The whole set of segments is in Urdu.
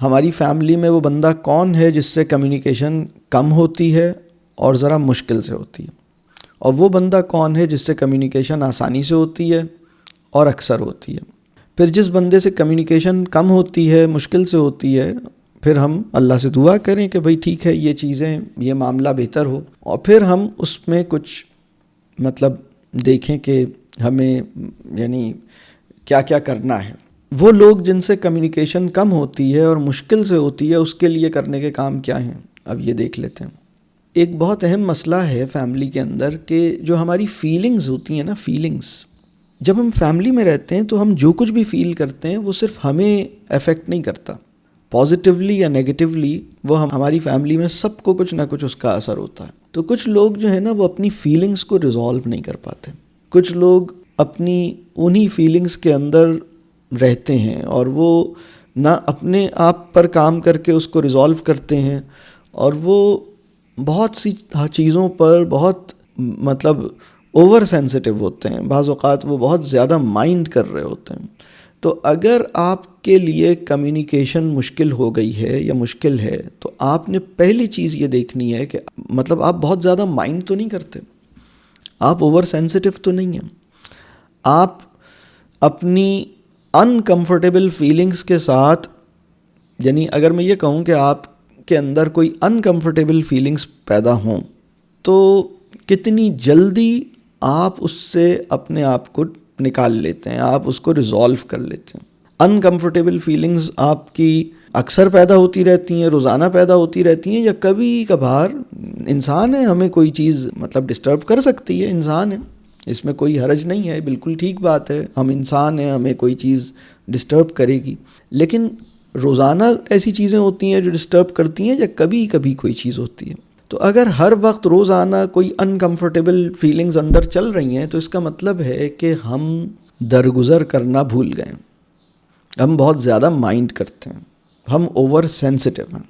ہماری فیملی میں وہ بندہ کون ہے جس سے کمیونیکیشن کم ہوتی ہے اور ذرا مشکل سے ہوتی ہے، اور وہ بندہ کون ہے جس سے کمیونیکیشن آسانی سے ہوتی ہے اور اکثر ہوتی ہے۔ پھر جس بندے سے کمیونیکیشن کم ہوتی ہے، مشکل سے ہوتی ہے، پھر ہم اللہ سے دعا کریں کہ بھئی ٹھیک ہے، یہ چیزیں، یہ معاملہ بہتر ہو، اور پھر ہم اس میں کچھ دیکھیں کہ ہمیں یعنی کیا کیا کرنا ہے۔ وہ لوگ جن سے کمیونیکیشن کم ہوتی ہے اور مشکل سے ہوتی ہے، اس کے لیے کرنے کے کام کیا ہیں، اب یہ دیکھ لیتے ہیں۔ ایک بہت اہم مسئلہ ہے فیملی کے اندر کہ جو ہماری فیلنگز ہوتی ہیں نا، فیلنگز، جب ہم فیملی میں رہتے ہیں تو ہم جو کچھ بھی فیل کرتے ہیں وہ صرف ہمیں افیکٹ نہیں کرتا، پازیٹیولی یا نیگیٹیولی وہ ہماری فیملی میں سب کو کچھ نہ کچھ اس کا اثر ہوتا ہے۔ تو کچھ لوگ جو ہے نا وہ اپنی فیلنگز کو ریزالو نہیں کر پاتے، کچھ لوگ اپنی انہی فیلنگز کے اندر رہتے ہیں اور وہ نہ اپنے آپ پر کام کر کے اس کو ریزالو کرتے ہیں، اور وہ بہت سی چیزوں پر بہت اوور سینسٹیو ہوتے ہیں، بعض اوقات وہ بہت زیادہ مائنڈ کر رہے ہوتے ہیں۔ تو اگر آپ کے لیے کمیونیکیشن مشکل ہو گئی ہے یا مشکل ہے تو آپ نے پہلی چیز یہ دیکھنی ہے کہ آپ بہت زیادہ مائنڈ تو نہیں کرتے، آپ اوور سینسٹیو تو نہیں ہیں، آپ اپنی انکمفرٹیبل فیلنگز کے ساتھ، یعنی اگر میں یہ کہوں کہ آپ کے اندر کوئی انکمفرٹیبل فیلنگز پیدا ہوں تو کتنی جلدی آپ اس سے اپنے آپ کو نکال لیتے ہیں، آپ اس کو ریزالو کر لیتے ہیں۔ انکمفرٹیبل فیلنگز آپ کی اکثر پیدا ہوتی رہتی ہیں، روزانہ پیدا ہوتی رہتی ہیں، یا کبھی کبھار انسان ہے، ہمیں کوئی چیز ڈسٹرب کر سکتی ہے، انسان ہے، اس میں کوئی حرج نہیں ہے، بالکل ٹھیک بات ہے، ہم انسان ہیں، ہمیں کوئی چیز ڈسٹرب کرے گی، لیکن روزانہ ایسی چیزیں ہوتی ہیں جو ڈسٹرب کرتی ہیں، یا کبھی کبھی کوئی چیز ہوتی ہے۔ تو اگر ہر وقت روزانہ کوئی انکمفرٹیبل فیلنگز اندر چل رہی ہیں تو اس کا مطلب ہے کہ ہم درگزر کرنا بھول گئے، ہم بہت زیادہ مائنڈ کرتے ہیں، ہم اوور سینسٹیو ہیں،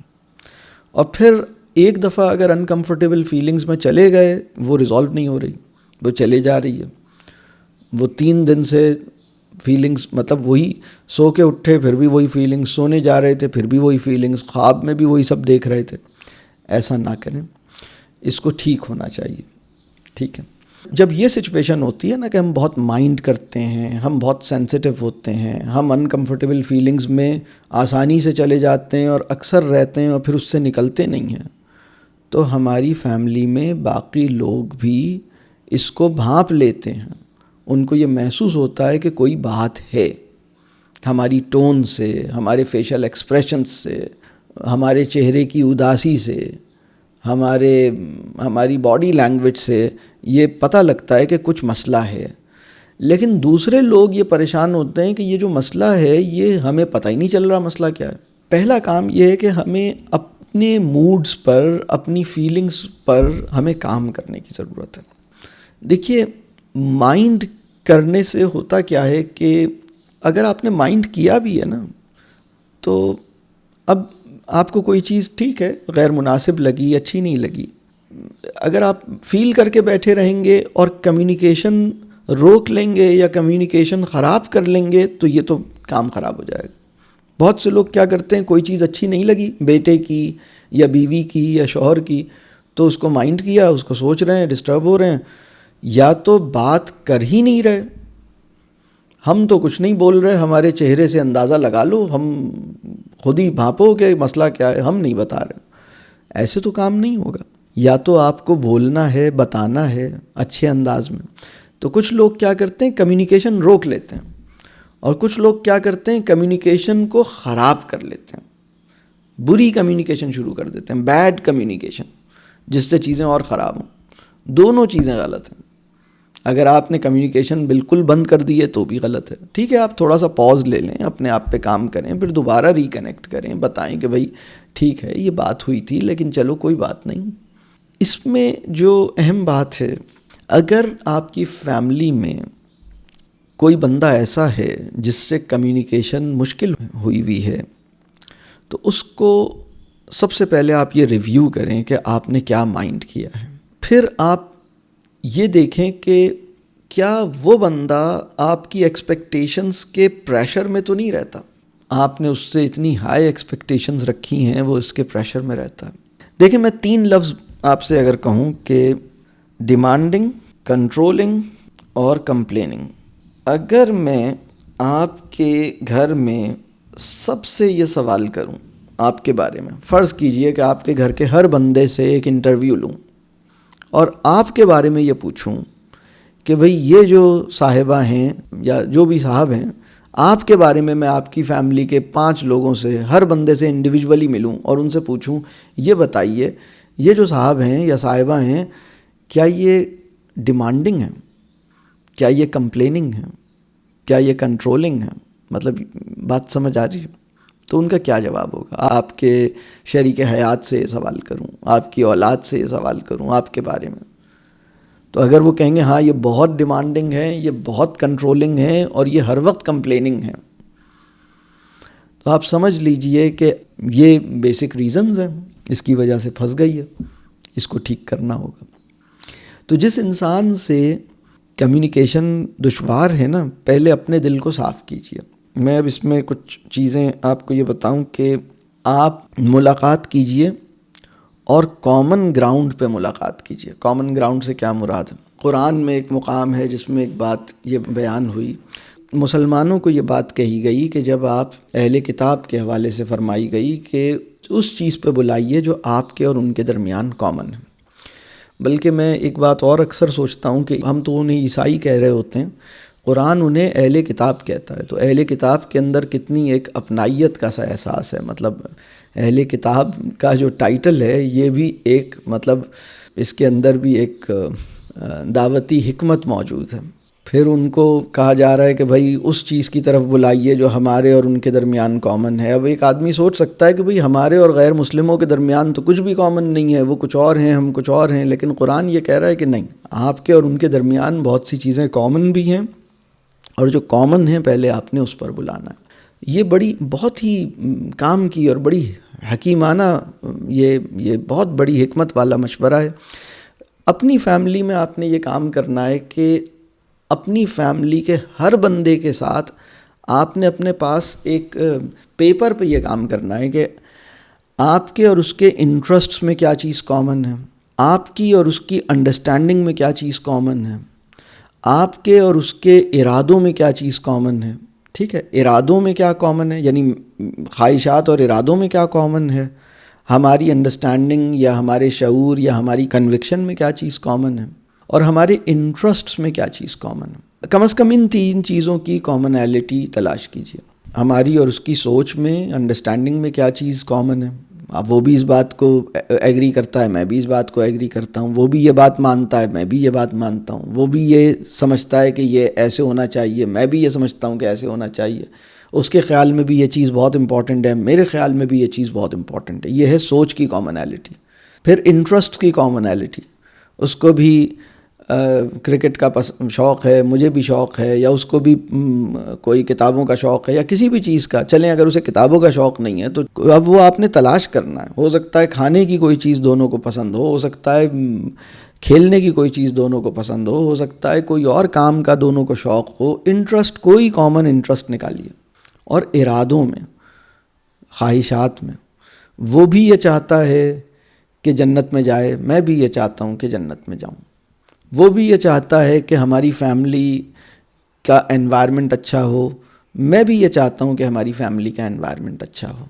اور پھر ایک دفعہ اگر انکمفرٹیبل فیلنگز میں چلے گئے، وہ ریزالو نہیں ہو رہی، وہ چلے جا رہی ہے، وہ 3 دن سے فیلنگز وہی، سو کے اٹھے پھر بھی وہی فیلنگز، سونے جا رہے تھے پھر بھی وہی فیلنگز، خواب میں بھی وہی سب دیکھ رہے تھے۔ ایسا نہ کریں، اس کو ٹھیک ہونا چاہیے، ٹھیک ہے۔ جب یہ سچویشن ہوتی ہے نا کہ ہم بہت مائنڈ کرتے ہیں، ہم بہت سینسٹیو ہوتے ہیں، ہم انکمفرٹیبل فیلنگز میں آسانی سے چلے جاتے ہیں اور اکثر رہتے ہیں اور پھر اس سے نکلتے نہیں ہیں، تو ہماری فیملی میں باقی لوگ بھی اس کو بھانپ لیتے ہیں، ان کو یہ محسوس ہوتا ہے کہ کوئی بات ہے، ہماری ٹون سے، ہمارے فیشل ایکسپریشنز سے، ہمارے چہرے کی اداسی سے، ہماری باڈی لینگویج سے یہ پتہ لگتا ہے کہ کچھ مسئلہ ہے، لیکن دوسرے لوگ یہ پریشان ہوتے ہیں کہ یہ جو مسئلہ ہے یہ ہمیں پتہ ہی نہیں چل رہا مسئلہ کیا ہے۔ پہلا کام یہ ہے کہ ہمیں اپنے موڈز پر، اپنی فیلنگز پر ہمیں کام کرنے کی ضرورت ہے۔ دیکھیے، مائنڈ کرنے سے ہوتا کیا ہے کہ اگر آپ نے مائنڈ کیا بھی ہے نا، تو اب آپ کو کوئی چیز ٹھیک ہے غیر مناسب لگی، اچھی نہیں لگی، اگر آپ فیل کر کے بیٹھے رہیں گے اور کمیونیکیشن روک لیں گے یا کمیونیکیشن خراب کر لیں گے تو یہ تو کام خراب ہو جائے گا۔ بہت سے لوگ کیا کرتے ہیں، کوئی چیز اچھی نہیں لگی بیٹے کی یا بیوی کی یا شوہر کی، تو اس کو مائنڈ کیا، اس کو سوچ رہے ہیں، ڈسٹرب ہو رہے ہیں، یا تو بات کر ہی نہیں رہے، ہم تو کچھ نہیں بول رہے، ہمارے چہرے سے اندازہ لگا لو، ہم خود ہی بھانپو کہ مسئلہ کیا ہے، ہم نہیں بتا رہے، ایسے تو کام نہیں ہوگا۔ یا تو آپ کو بولنا ہے، بتانا ہے اچھے انداز میں۔ تو کچھ لوگ کیا کرتے ہیں، کمیونیکیشن روک لیتے ہیں، اور کچھ لوگ کیا کرتے ہیں، کمیونیکیشن کو خراب کر لیتے ہیں، بری کمیونیکیشن شروع کر دیتے ہیں، بیڈ کمیونیکیشن، جس سے چیزیں اور خراب ہوں۔ دونوں چیزیں غلط ہیں۔ اگر آپ نے کمیونیکیشن بالکل بند کر دی ہے تو بھی غلط ہے، ٹھیک ہے، آپ تھوڑا سا پاز لے لیں، اپنے آپ پہ کام کریں، پھر دوبارہ ریکنیکٹ کریں، بتائیں کہ بھائی ٹھیک ہے یہ بات ہوئی تھی لیکن چلو کوئی بات نہیں۔ اس میں جو اہم بات ہے، اگر آپ کی فیملی میں کوئی بندہ ایسا ہے جس سے کمیونیکیشن مشکل ہوئی ہے، تو اس کو سب سے پہلے آپ یہ ریویو کریں کہ آپ نے کیا مائنڈ کیا ہے۔ پھر آپ یہ دیکھیں کہ کیا وہ بندہ آپ کی ایکسپیکٹیشنز کے پریشر میں تو نہیں رہتا۔ آپ نے اس سے اتنی ہائی ایکسپیکٹیشنز رکھی ہیں، وہ اس کے پریشر میں رہتا ہے. دیکھیں میں 3 لفظ آپ سے اگر کہوں کہ ڈیمانڈنگ، کنٹرولنگ اور کمپلیننگ، اگر میں آپ کے گھر میں سب سے یہ سوال کروں آپ کے بارے میں، فرض کیجئے کہ آپ کے گھر کے ہر بندے سے ایک انٹرویو لوں اور آپ کے بارے میں یہ پوچھوں کہ بھئی یہ جو صاحبہ ہیں یا جو بھی صاحب ہیں، آپ کے بارے میں آپ کی فیملی کے 5 لوگوں سے، ہر بندے سے انڈیویجولی ملوں اور ان سے پوچھوں یہ بتائیے یہ جو صاحب ہیں یا صاحبہ ہیں، کیا یہ ڈیمانڈنگ ہیں، کیا یہ کمپلیننگ ہیں، کیا یہ کنٹرولنگ ہیں؟ مطلب بات سمجھ آ رہی ہے؟ تو ان کا کیا جواب ہوگا؟ آپ کے شریک حیات سے یہ سوال کروں، آپ کی اولاد سے یہ سوال کروں آپ کے بارے میں، تو اگر وہ کہیں گے ہاں یہ بہت ڈیمانڈنگ ہے، یہ بہت کنٹرولنگ ہے اور یہ ہر وقت کمپلیننگ ہے، تو آپ سمجھ لیجئے کہ یہ بیسک ریزنز ہیں، اس کی وجہ سے پھنس گئی ہے، اس کو ٹھیک کرنا ہوگا. تو جس انسان سے کمیونیکیشن دشوار ہے نا، پہلے اپنے دل کو صاف کیجئے. میں اب اس میں کچھ چیزیں آپ کو یہ بتاؤں کہ آپ ملاقات کیجئے اور کامن گراؤنڈ پہ ملاقات کیجئے. کامن گراؤنڈ سے کیا مراد ہے؟ قرآن میں ایک مقام ہے جس میں ایک بات یہ بیان ہوئی، مسلمانوں کو یہ بات کہی گئی کہ جب آپ اہل کتاب کے حوالے سے فرمائی گئی کہ اس چیز پہ بلائیے جو آپ کے اور ان کے درمیان کامن ہے. بلکہ میں ایک بات اور اکثر سوچتا ہوں کہ ہم تو انہیں عیسائی کہہ رہے ہوتے ہیں، قرآن انہیں اہل کتاب کہتا ہے، تو اہل کتاب کے اندر کتنی ایک اپنائیت کا سا احساس ہے. مطلب اہل کتاب کا جو ٹائٹل ہے یہ بھی ایک مطلب اس کے اندر بھی ایک دعوتی حکمت موجود ہے. پھر ان کو کہا جا رہا ہے کہ بھائی اس چیز کی طرف بلائیے جو ہمارے اور ان کے درمیان کامن ہے. اب ایک آدمی سوچ سکتا ہے کہ بھائی ہمارے اور غیر مسلموں کے درمیان تو کچھ بھی کامن نہیں ہے، وہ کچھ اور ہیں ہم کچھ اور ہیں، لیکن قرآن یہ کہہ رہا ہے کہ نہیں، آپ کے اور ان کے درمیان بہت سی چیزیں کامن بھی ہیں، اور جو کامن ہیں پہلے آپ نے اس پر بلانا ہے. یہ بڑی بہت ہی کام کی اور بڑی حکیمانہ یہ بہت بڑی حکمت والا مشورہ ہے. اپنی فیملی میں آپ نے یہ کام کرنا ہے کہ اپنی فیملی کے ہر بندے کے ساتھ آپ نے اپنے پاس ایک پیپر پہ یہ کام کرنا ہے کہ آپ کے اور اس کے انٹرسٹس میں کیا چیز کامن ہے، آپ کی اور اس کی انڈرسٹینڈنگ میں کیا چیز کامن ہے، آپ کے اور اس کے ارادوں میں کیا چیز کامن ہے. ٹھیک ہے، ارادوں میں کیا کامن ہے، یعنی خواہشات اور ارادوں میں کیا کامن ہے، ہماری انڈرسٹینڈنگ یا ہمارے شعور یا ہماری کنوکشن میں کیا چیز کامن ہے، اور ہمارے انٹرسٹس میں کیا چیز کامن ہے. کم از کم ان 3 چیزوں کی کامنالٹی تلاش کیجیے. ہماری اور اس کی سوچ میں، انڈرسٹینڈنگ میں کیا چیز کامن ہے. اب وہ بھی اس بات کو ایگری کرتا ہے، میں بھی اس بات کو ایگری کرتا ہوں، وہ بھی یہ بات مانتا ہے، میں بھی یہ بات مانتا ہوں، وہ بھی یہ سمجھتا ہے کہ یہ ایسے ہونا چاہیے، میں بھی یہ سمجھتا ہوں کہ ایسے ہونا چاہیے. اس کے خیال میں بھی یہ چیز بہت امپورٹنٹ ہے، میرے خیال میں بھی یہ چیز بہت امپورٹنٹ ہے. یہ ہے سوچ کی کامنالٹی. پھر انٹرسٹ کی کامنالٹی، اس کو بھی کرکٹ کا شوق ہے، مجھے بھی شوق ہے، یا اس کو بھی کوئی کتابوں کا شوق ہے یا کسی بھی چیز کا. چلیں اگر اسے کتابوں کا شوق نہیں ہے تو اب وہ آپ نے تلاش کرنا ہے. ہو سکتا ہے کھانے کی کوئی چیز دونوں کو پسند ہو سکتا ہے کھیلنے کی کوئی چیز دونوں کو پسند ہو سکتا ہے کوئی اور کام کا دونوں کو شوق ہو. انٹرسٹ، کوئی کامن انٹرسٹ نکالیے. اور ارادوں میں، خواہشات میں، وہ بھی یہ چاہتا ہے کہ جنت میں جائے، میں بھی یہ چاہتا ہوں کہ جنت میں جاؤں. وہ بھی یہ چاہتا ہے کہ ہماری فیملی کا انوائرمنٹ اچھا ہو، میں بھی یہ چاہتا ہوں کہ ہماری فیملی کا انوائرمنٹ اچھا ہو.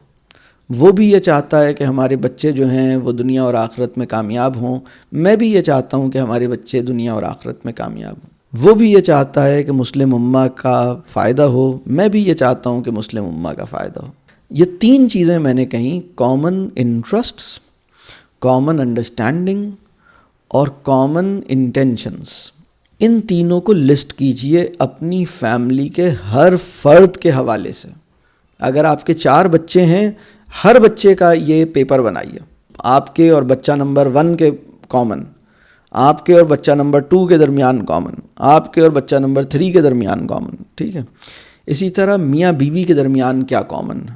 وہ بھی یہ چاہتا ہے کہ ہمارے بچے جو ہیں وہ دنیا اور آخرت میں کامیاب ہوں، میں بھی یہ چاہتا ہوں کہ ہمارے بچے دنیا اور آخرت میں کامیاب ہوں. وہ بھی یہ چاہتا ہے کہ مسلم امہ کا فائدہ ہو، میں بھی یہ چاہتا ہوں کہ مسلم امہ کا فائدہ ہو. یہ 3 چیزیں میں نے کہیں، کامن انٹرسٹس، کامن انڈرسٹینڈنگ اور کامن انٹینشنس. ان تینوں کو لسٹ کیجئے اپنی فیملی کے ہر فرد کے حوالے سے. اگر آپ کے 4 بچے ہیں، ہر بچے کا یہ پیپر بنائیے. آپ کے اور بچہ نمبر 1 کے کامن، آپ کے اور بچہ نمبر 2 کے درمیان کامن، آپ کے اور بچہ نمبر 3 کے درمیان کامن. ٹھیک ہے، اسی طرح میاں بیوی کے درمیان کیا کامن ہے.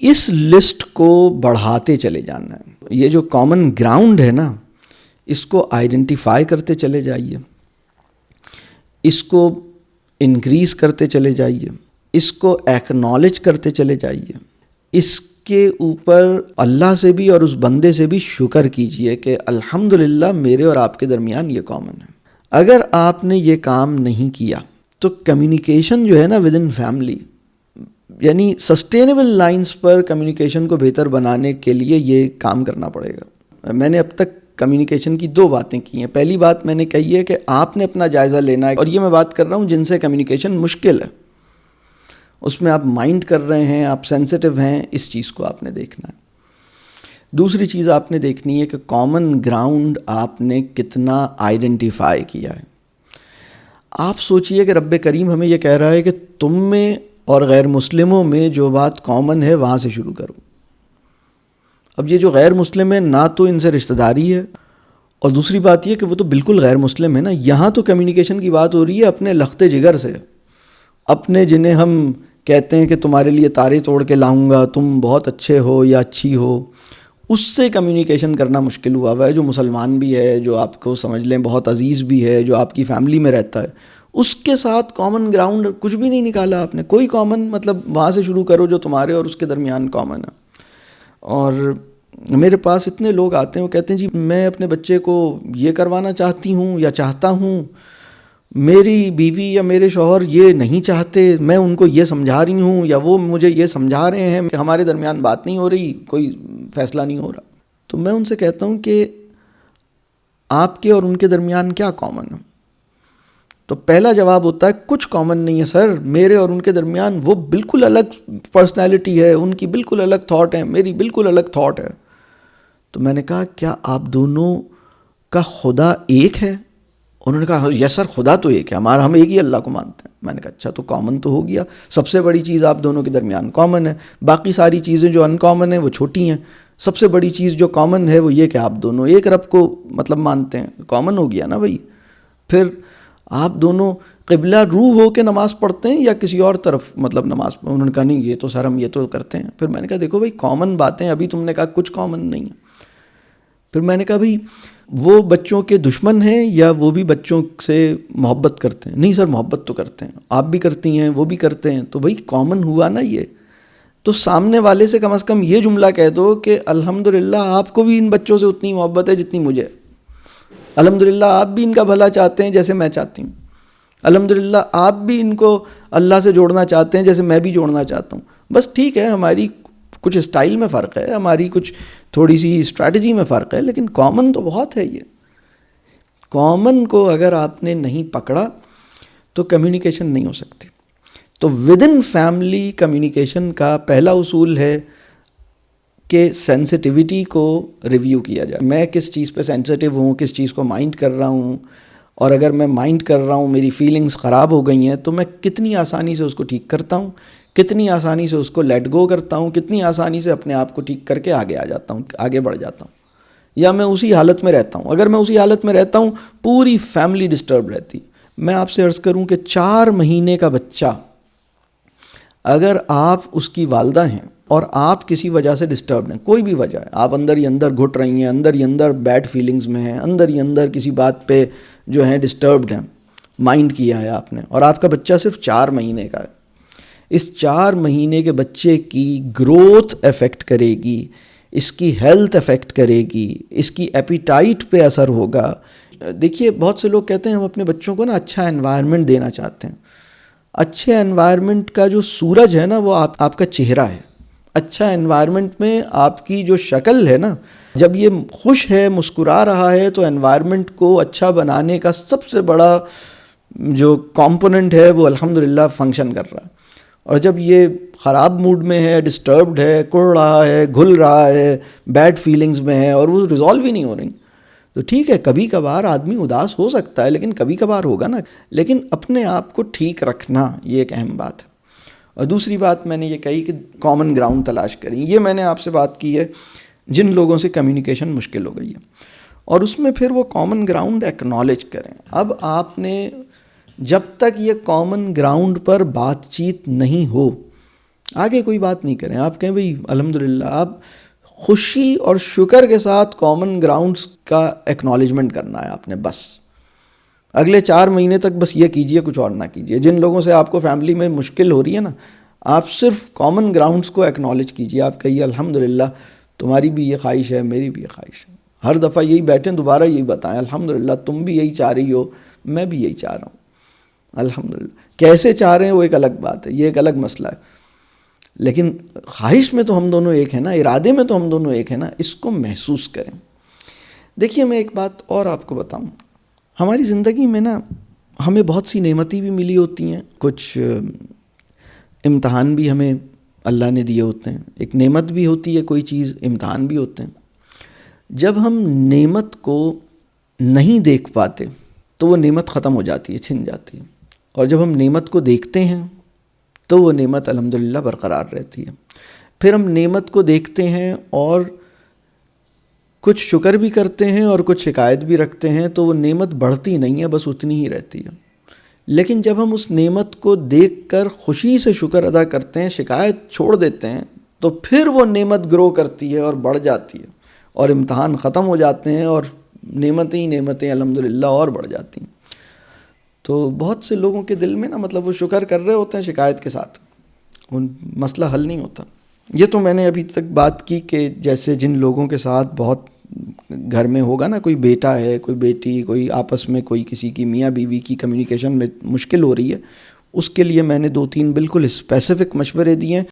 اس لسٹ کو بڑھاتے چلے جانا ہے. یہ جو کامن گراؤنڈ ہے نا، اس کو آئیڈینٹیفائی کرتے چلے جائیے، اس کو انکریز کرتے چلے جائیے. اس کو ایکنالج کرتے چلے جائیے، اس کے اوپر اللہ سے بھی اور اس بندے سے بھی شکر کیجئے کہ الحمدللہ میرے اور آپ کے درمیان یہ کامن ہے۔ اگر آپ نے یہ کام نہیں کیا تو کمیونیکیشن جو ہے نا ود ان فیملی، یعنی سسٹینیبل لائنز پر کمیونیکیشن کو بہتر بنانے کے لیے یہ کام کرنا پڑے گا۔ میں نے اب تک کمیونیکیشن کی 2 باتیں کی ہیں۔ پہلی بات میں نے کہی ہے کہ آپ نے اپنا جائزہ لینا ہے، اور یہ میں بات کر رہا ہوں جن سے کمیونیکیشن مشکل ہے، اس میں آپ مائنڈ کر رہے ہیں، آپ سینسٹیو ہیں، اس چیز کو آپ نے دیکھنا ہے۔ دوسری چیز آپ نے دیکھنی ہے کہ کامن گراؤنڈ آپ نے کتنا آئیڈینٹیفائی کیا ہے۔ آپ سوچئے کہ رب کریم ہمیں یہ کہہ رہا ہے کہ تم میں اور غیر مسلموں میں جو بات کامن ہے وہاں سے شروع کرو۔ اب یہ جو غیر مسلم ہے، نہ تو ان سے رشتہ داری ہے، اور دوسری بات یہ کہ وہ تو بالکل غیر مسلم ہے نا۔ یہاں تو کمیونیکیشن کی بات ہو رہی ہے اپنے لخت جگر سے، اپنے جنہیں ہم کہتے ہیں کہ تمہارے لیے تارے توڑ کے لاؤں گا، تم بہت اچھے ہو یا اچھی ہو، اس سے کمیونیکیشن کرنا مشکل ہوا ہے۔ جو مسلمان بھی ہے، جو آپ کو سمجھ لیں بہت عزیز بھی ہے، جو آپ کی فیملی میں رہتا ہے، اس کے ساتھ کامن گراؤنڈ کچھ بھی نہیں نکالا آپ نے، کوئی کامن، مطلب وہاں سے شروع کرو جو تمہارے اور اس کے درمیان کامن ہے۔ اور میرے پاس اتنے لوگ آتے ہیں، وہ کہتے ہیں جی میں اپنے بچے کو یہ کروانا چاہتی ہوں یا چاہتا ہوں، میری بیوی یا میرے شوہر یہ نہیں چاہتے، میں ان کو یہ سمجھا رہی ہوں یا وہ مجھے یہ سمجھا رہے ہیں کہ ہمارے درمیان بات نہیں ہو رہی، کوئی فیصلہ نہیں ہو رہا۔ تو میں ان سے کہتا ہوں کہ آپ کے اور ان کے درمیان کیا کامن ہے؟ تو پہلا جواب ہوتا ہے کچھ کامن نہیں ہے سر، میرے اور ان کے درمیان وہ بالکل الگ پرسنالٹی ہے، ان کی بالکل الگ تھاٹ ہے، میری بالکل الگ تھاٹ ہے۔ تو میں نے کہا کیا آپ دونوں کا خدا ایک ہے؟ انہوں نے کہا یس سر، خدا تو ایک ہے ہمارا، ہم ایک ہی اللہ کو مانتے ہیں۔ میں نے کہا اچھا، تو کامن تو ہو گیا، سب سے بڑی چیز آپ دونوں کے درمیان کامن ہے، باقی ساری چیزیں جو ان کامن ہیں وہ چھوٹی ہیں، سب سے بڑی چیز جو کامن ہے وہ یہ کہ آپ دونوں ایک رب کو مطلب مانتے ہیں، کامن ہو گیا نا بھائی۔ پھر آپ دونوں قبلہ رو ہو کے نماز پڑھتے ہیں یا کسی اور طرف مطلب نماز پڑھتے ہیں؟ انہوں نے کہا نہیں یہ تو سر ہم یہ تو کرتے ہیں۔ پھر میں نے کہا دیکھو بھائی کامن باتیں، ابھی تم نے کہا کچھ کامن نہیں ہے۔ پھر میں نے کہا بھائی وہ بچوں کے دشمن ہیں یا وہ بھی بچوں سے محبت کرتے ہیں؟ نہیں سر محبت تو کرتے ہیں، آپ بھی کرتی ہیں وہ بھی کرتے ہیں۔ تو بھائی کامن ہوا نا یہ۔ تو سامنے والے سے کم از کم یہ جملہ کہہ دو کہ الحمدللہ آپ کو بھی ان بچوں سے اتنی محبت ہے جتنی مجھے، الحمدللہ آپ بھی ان کا بھلا چاہتے ہیں جیسے میں چاہتی ہوں، الحمدللہ آپ بھی ان کو اللہ سے جوڑنا چاہتے ہیں جیسے میں بھی جوڑنا چاہتا ہوں۔ بس ٹھیک ہے ہماری کچھ اسٹائل میں فرق ہے، ہماری کچھ تھوڑی سی اسٹریٹجی میں فرق ہے، لیکن کامن تو بہت ہے۔ یہ کامن کو اگر آپ نے نہیں پکڑا تو کمیونیکیشن نہیں ہو سکتی۔ تو ود ان فیملی کمیونیکیشن کا پہلا اصول ہے کہ سینسٹیوٹی کو ریویو کیا جائے، میں کس چیز پہ سینسٹیو ہوں، کس چیز کو مائنڈ کر رہا ہوں، اور اگر میں مائنڈ کر رہا ہوں میری فیلنگز خراب ہو گئی ہیں تو میں کتنی آسانی سے اس کو ٹھیک کرتا ہوں، کتنی آسانی سے اس کو لیٹ گو کرتا ہوں، کتنی آسانی سے اپنے آپ کو ٹھیک کر کے آگے آ جاتا ہوں، آگے بڑھ جاتا ہوں، یا میں اسی حالت میں رہتا ہوں۔ اگر میں اسی حالت میں رہتا ہوں پوری فیملی ڈسٹرب رہتی۔ میں آپ سے عرض کروں کہ 4 مہینے کا بچہ اگر آپ اس کی والدہ ہیں اور آپ کسی وجہ سے ڈسٹربڈ ہیں، کوئی بھی وجہ ہے، آپ اندر ہی اندر گھٹ رہی ہیں، اندر ہی اندر بیڈ فیلنگز میں ہیں، اندر ہی اندر کسی بات پہ جو ہیں ڈسٹربڈ ہیں، مائنڈ کیا ہے آپ نے، اور آپ کا بچہ صرف 4 مہینے کا ہے، اس 4 مہینے کے بچے کی گروتھ افیکٹ کرے گی، اس کی ہیلتھ افیکٹ کرے گی، اس کی ایپیٹائٹ پہ اثر ہوگا۔ دیکھیے بہت سے لوگ کہتے ہیں ہم اپنے بچوں کو نا اچھا انوائرمنٹ دینا چاہتے ہیں۔ اچھے انوائرمنٹ کا جو سورج ہے نا وہ آپ کا چہرہ ہے۔ اچھا انوائرمنٹ میں آپ کی جو شکل ہے نا، جب یہ خوش ہے، مسکرا رہا ہے، تو انوائرمنٹ کو اچھا بنانے کا سب سے بڑا جو کمپوننٹ ہے وہ الحمدللہ فنکشن کر رہا ہے۔ اور جب یہ خراب موڈ میں ہے، ڈسٹربڈ ہے، کڑ رہا ہے، گھل رہا ہے، بیڈ فیلنگز میں ہے اور وہ ریزالو ہی نہیں ہو رہی، تو ٹھیک ہے کبھی کبھار آدمی اداس ہو سکتا ہے، لیکن کبھی کبھار ہوگا نا۔ لیکن اپنے آپ کو ٹھیک رکھنا یہ ایک اہم بات ہے۔ اور دوسری بات میں نے یہ کہی کہ کامن گراؤنڈ تلاش کریں، یہ میں نے آپ سے بات کی ہے جن لوگوں سے کمیونیکیشن مشکل ہو گئی ہے، اور اس میں پھر وہ کامن گراؤنڈ ایکنالج کریں۔ اب آپ نے جب تک یہ کامن گراؤنڈ پر بات چیت نہیں ہو، آگے کوئی بات نہیں کریں، آپ کہیں بھئی الحمدللہ، آپ خوشی اور شکر کے ساتھ کامن گراؤنڈز کا ایکنالجمنٹ کرنا ہے آپ نے، بس اگلے 4 مہینے تک بس یہ کیجئے، کچھ اور نہ کیجئے. جن لوگوں سے آپ کو فیملی میں مشکل ہو رہی ہے نا، آپ صرف کامن گراؤنڈس کو ایکنالج کیجئے. آپ کہیے الحمدللہ تمہاری بھی یہ خواہش ہے، میری بھی یہ خواہش ہے. ہر دفعہ یہی بیٹھیں، دوبارہ یہی بتائیں الحمدللہ تم بھی یہی چاہ رہی ہو، میں بھی یہی چاہ رہا ہوں. الحمدللہ کیسے چاہ رہے ہیں وہ ایک الگ بات ہے، یہ ایک الگ مسئلہ ہے، لیکن خواہش میں تو ہم دونوں ایک ہیں نا، ارادے میں تو ہم دونوں ایک ہیں نا. اس کو محسوس کریں. دیکھیے میں ایک بات اور آپ کو بتاؤں، ہماری زندگی میں نا ہمیں بہت سی نعمتیں بھی ملی ہوتی ہیں، کچھ امتحان بھی ہمیں اللہ نے دیے ہوتے ہیں. ایک نعمت بھی ہوتی ہے کوئی چیز، امتحان بھی ہوتے ہیں. جب ہم نعمت کو نہیں دیکھ پاتے تو وہ نعمت ختم ہو جاتی ہے، چھن جاتی ہے. اور جب ہم نعمت کو دیکھتے ہیں تو وہ نعمت الحمدللہ برقرار رہتی ہے. پھر ہم نعمت کو دیکھتے ہیں اور کچھ شکر بھی کرتے ہیں اور کچھ شکایت بھی رکھتے ہیں، تو وہ نعمت بڑھتی نہیں ہے، بس اتنی ہی رہتی ہے. لیکن جب ہم اس نعمت کو دیکھ کر خوشی سے شکر ادا کرتے ہیں، شکایت چھوڑ دیتے ہیں، تو پھر وہ نعمت گرو کرتی ہے اور بڑھ جاتی ہے، اور امتحان ختم ہو جاتے ہیں اور نعمتیں الحمدللہ اور بڑھ جاتی ہیں. تو بہت سے لوگوں کے دل میں نا مطلب وہ شکر کر رہے ہوتے ہیں شکایت کے ساتھ، ان مسئلہ حل نہیں ہوتا. یہ تو میں نے ابھی تک بات کی کہ جیسے جن لوگوں کے ساتھ بہت گھر میں ہوگا نا، کوئی بیٹا ہے، کوئی بیٹی، کوئی آپس میں کوئی کسی کی میاں بیوی کی کمیونیکیشن میں مشکل ہو رہی ہے، اس کے لیے میں نے 2-3 بالکل اسپیسیفک مشورے دیے ہیں